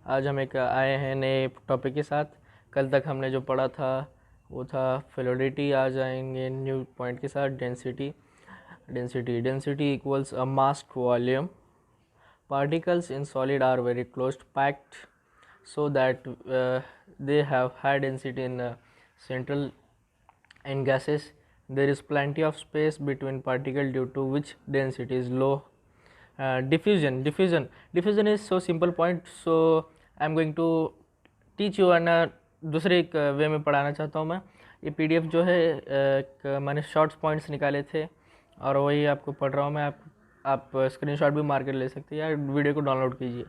आज हम एक आए हैं नए टॉपिक के साथ। कल तक हमने जो पढ़ा था वो था फ्लूइडिटी। आज आएंगे न्यू पॉइंट के साथ density. Density equals a mass volume. Particles in solid are very close packed so that they have high density in central. In gases there is plenty of space between particles due to which density is low. Diffusion is so simple point, so I am going to teach you on दूसरे एक वे में पढ़ाना चाहता हूँ मैं। ये PDF जो है मैंने शॉर्ट्स पॉइंट्स निकाले थे और वही आपको पढ़ रहा हूँ मैं। आप स्क्रीनशॉट भी मार कर ले सकते हैं या वीडियो को डाउनलोड कीजिए।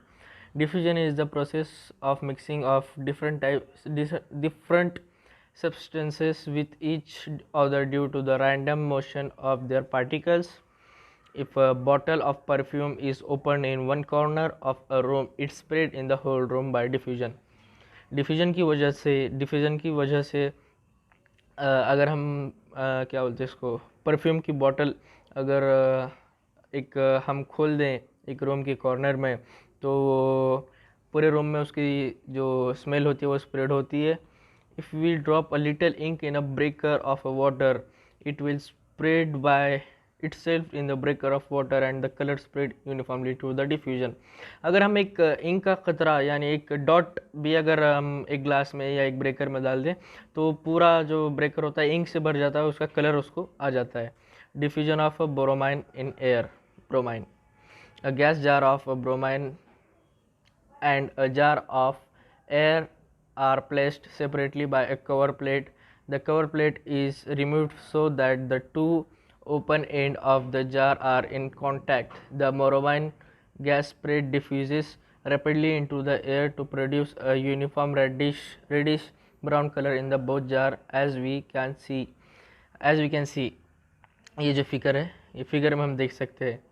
Diffusion is the process of mixing of different substances with each other due to the random motion of their particles. If a bottle of perfume is opened in one corner of a room, it spread in the whole room by diffusion. Diffusion की वजह से अगर हम क्या बोलते हैं इसको, perfume की बॉटल अगर एक हम खोल दें एक रूम के कॉर्नर में, तो पूरे रूम में उसकी जो स्मेल होती है वो स्प्रेड होती है। If we drop a little ink in a breaker of water, it will spread by itself in the breaker of water and the color spread uniformly to the diffusion. अगर हम एक ink का कतरा यानी एक dot भी अगर हम एक ग्लास में या एक ब्रेकर में डाल दें तो पूरा जो ब्रेकर होता है इंक से भर जाता है, उसका कलर उसको आ जाता है। Diffusion of bromine in air. Bromine, a gas jar of bromine and a jar of air are placed separately by a cover plate. The cover plate is removed so that the two open ends of the jar are in contact. The bromine gas spread diffuses rapidly into the air to produce a uniform reddish brown color in the both jar as we can see. ये जो figure है, ये figure में हम देख सकते हैं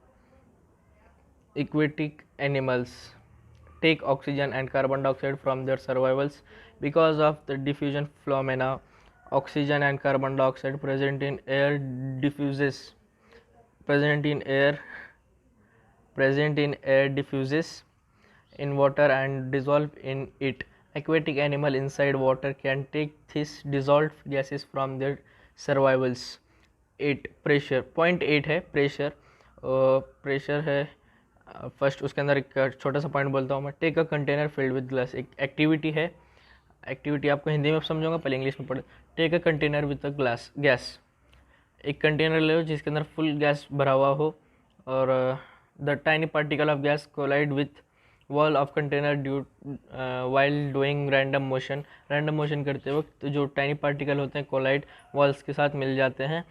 aquatic animals take oxygen and carbon dioxide from their survivals. Because of the diffusion phenomena, oxygen and carbon dioxide present in air diffuses in water and dissolve in it. Aquatic animal inside water can take these dissolved gases from their survivals. 8 pressure, point 8 है pressure. Pressure है first, उसके अंदर एक छोटा सा point बोलता हूँ मैं। Take a container filled with glass, एक एक्टिविटी है। एक्टिविटी आपको हिंदी में समझाऊंगा, पहले इंग्लिश में पढ़े। Take a container with a glass gas, एक कंटेनर ले लो जिसके अंदर फुल गैस भरा हुआ हो और the tiny particle of gas collide with wall of container due while doing random motion. Random motion करते वक्त तो जो टाइनी पार्टिकल होते हैं कोलाइड वॉल्स के साथ मिल जाते हैं।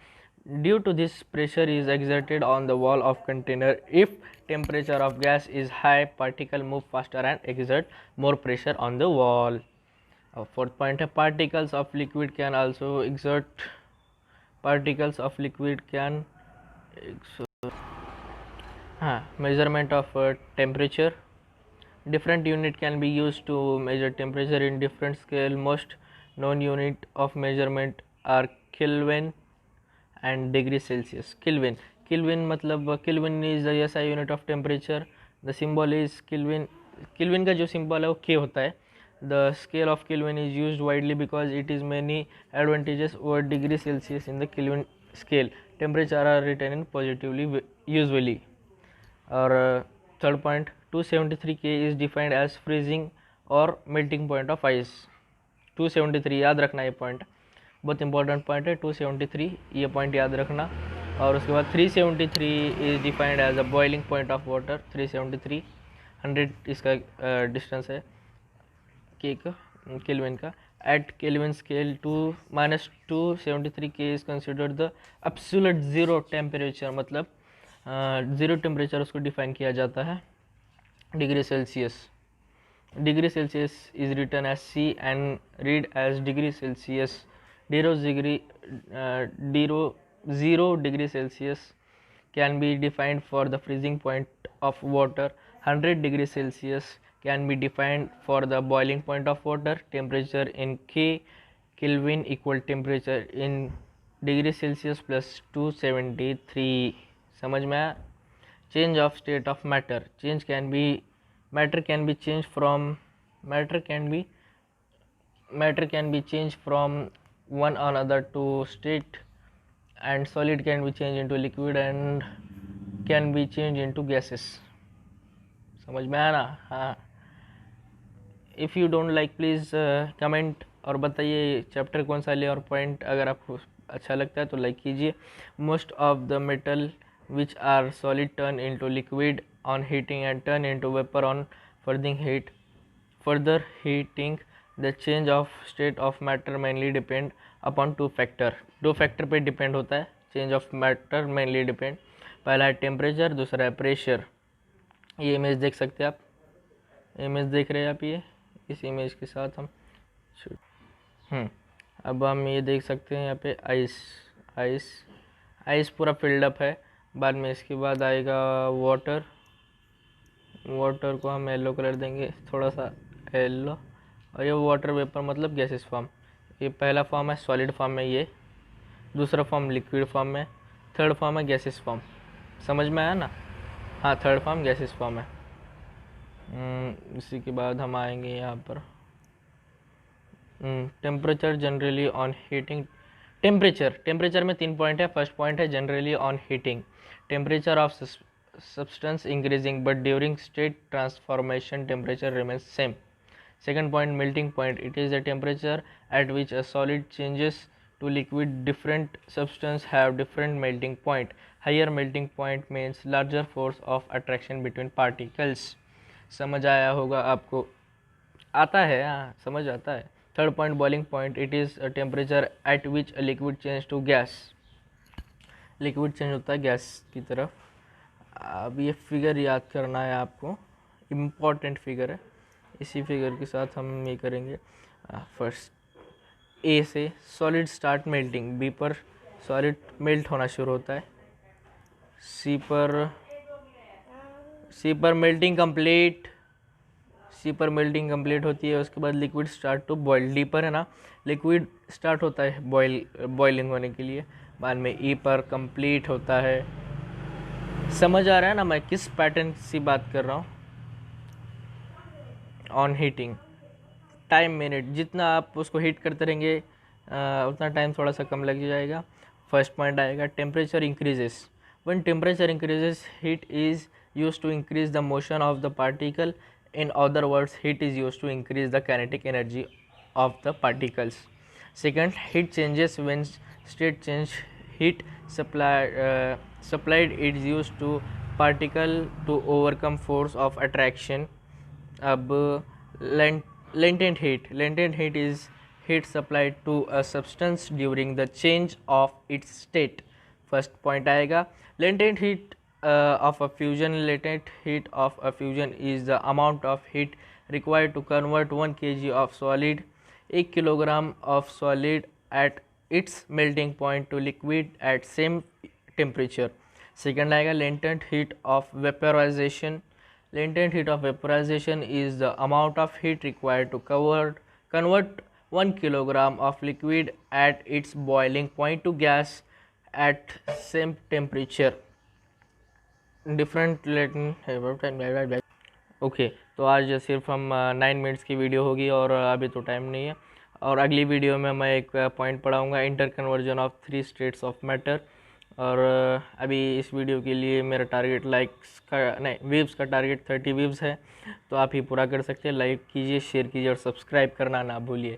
Due to this, pressure is exerted on the wall of container. If temperature of gas is high, particle move faster and exert more pressure on the wall. Fourth point है particles of liquid can also exert. Particles of liquid can measurement of temperature. Different unit can be used to measure temperature in different scale. Most known unit of measurement are Kelvin and degree Celsius. Kelvin मतलब Kelvin is the SI unit of temperature. The symbol is Kelvin. Kelvin का जो symbol है वो K होता है। The scale of Kelvin is used widely because it is many advantages over degree Celsius in the Kelvin scale. Temperature are written in positively usually. और third point, 273 K is defined as freezing or melting point of ice. 273 याद रखना, ये point बहुत important point है। 273 ये point याद रखना। और उसके बाद 373 is defined as a boiling point of water. 373 100 इसका डिस्टेंस है केल्विन का। At Kelvin scale 273 K is considered the absolute zero temperature, मतलब ज़ीरो टेम्परेचर उसको डिफाइन किया जाता है। Degree Celsius is written as C and read as degree Celsius. 0 degree Celsius can be defined for the freezing point of water. 100 degree Celsius can be defined for the boiling point of water. Temperature in Kelvin equal temperature in degree Celsius plus 273. समझ में आया? Change of state of matter. Matter can be changed from matter can be changed from one another to state, and solid can be changed into liquid and can be changed into gases. समझ में आया ना? हाँ. If you don't like please comment और बताइए chapter कौन सा ले, और पॉइंट अगर आपको अच्छा लगता है तो लाइक कीजिए. Most of the metal which are solid turn into liquid on heating and turn into vapour on further heating. The change of state of matter mainly depend upon two factor. दो factor पे depend होता है change of matter mainly depend. पहला है temperature, दूसरा है pressure. ये image देख सकते हैं आप, इमेज देख रहे हैं आप, ये इस इमेज के साथ हम अब हम ये देख सकते हैं यहाँ पे आइस पूरा फिल्ड अप है. बाद में इसके बाद आएगा वाटर को हम येलो कलर देंगे, थोड़ा सा येलो. और ये वाटर वेपर मतलब गैसेस फॉर्म. ये पहला फॉर्म है सॉलिड फॉर्म में, ये दूसरा फॉर्म लिक्विड फॉर्म में, थर्ड फॉर्म है गैसेस फॉर्म. समझ में आया ना? हाँ, थर्ड फॉर्म गैसेस फॉर्म है. इसी के बाद हम आएंगे यहाँ पर temperature generally on heating. Temperature में 3 पॉइंट है. फर्स्ट पॉइंट है generally on heating, temperature of substance increasing but during state transformation temperature remains same. Second point, melting point. It is the temperature at which a solid changes to liquid. Different substance have different melting point. Higher melting point means larger force of attraction between particles. समझ आया होगा आपको? आता है, हाँ समझ आता है. Third point, boiling point. It is a temperature at which a liquid change to gas. Liquid change होता है गैस की तरफ. अब ये फिगर याद करना है आपको, इम्पॉर्टेंट फिगर है. इसी फिगर के साथ हम ये करेंगे. फर्स्ट ए से सॉलिड स्टार्ट मेल्टिंग. बी पर सॉलिड मेल्ट होना शुरू होता है. सी पर मेल्टिंग कंप्लीट होती है. उसके बाद liquid start to boil. D पर है ना, लिक्विड स्टार्ट होता है बॉइलिंग होने के लिए. बाद में ई पर कंप्लीट होता है. समझ आ रहा है ना मैं किस पैटर्न से बात कर रहा हूँ? ऑन हीटिंग टाइम मिनट, जितना आप उसको हीट करते रहेंगे उतना टाइम थोड़ा सा कम लग जाएगा. फर्स्ट पॉइंट आएगा temperature increases. When temperature increases heat is use to increase the motion of the particle. In other words heat is use to increase the kinetic energy of the particles. Second, heat changes when state change. Heat supplied is used to particle to overcome force of attraction. अब latent heat is heat supplied to a substance during the change of its state. First point आएगा latent heat of a fusion. Latent heat of a fusion is the amount of heat required to convert 1 kg of solid, 1 kilogram of solid at its melting point to liquid at same temperature. Second आएगा latent heat of vaporization. Latent heat of vaporization is the amount of heat required to convert 1 kilogram of liquid at its boiling point to gas at same temperature. Different latent. Okay, तो आज सिर्फ हम 9 minutes की video होगी और अभी तो time नहीं है. और अगली वीडियो में मैं एक पॉइंट पढ़ाऊँगा, inter conversion of 3 states of matter. और अभी इस वीडियो के लिए मेरा टारगेट लाइक्स का नहीं, व्यूज़ का टारगेट 30 व्यूज़ है, तो आप ही पूरा कर सकते हैं. लाइक कीजिए, शेयर कीजिए और सब्सक्राइब करना ना भूलिए.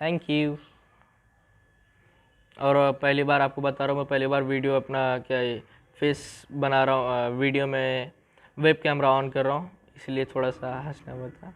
Thank you. और पहली बार आपको बता रहा हूँ, मैं पहली बार वीडियो अपना क्या फेस बना रहा हूँ, वीडियो में वेब कैमरा ऑन कर रहा हूँ, इसलिए थोड़ा सा हंसना पड़ता.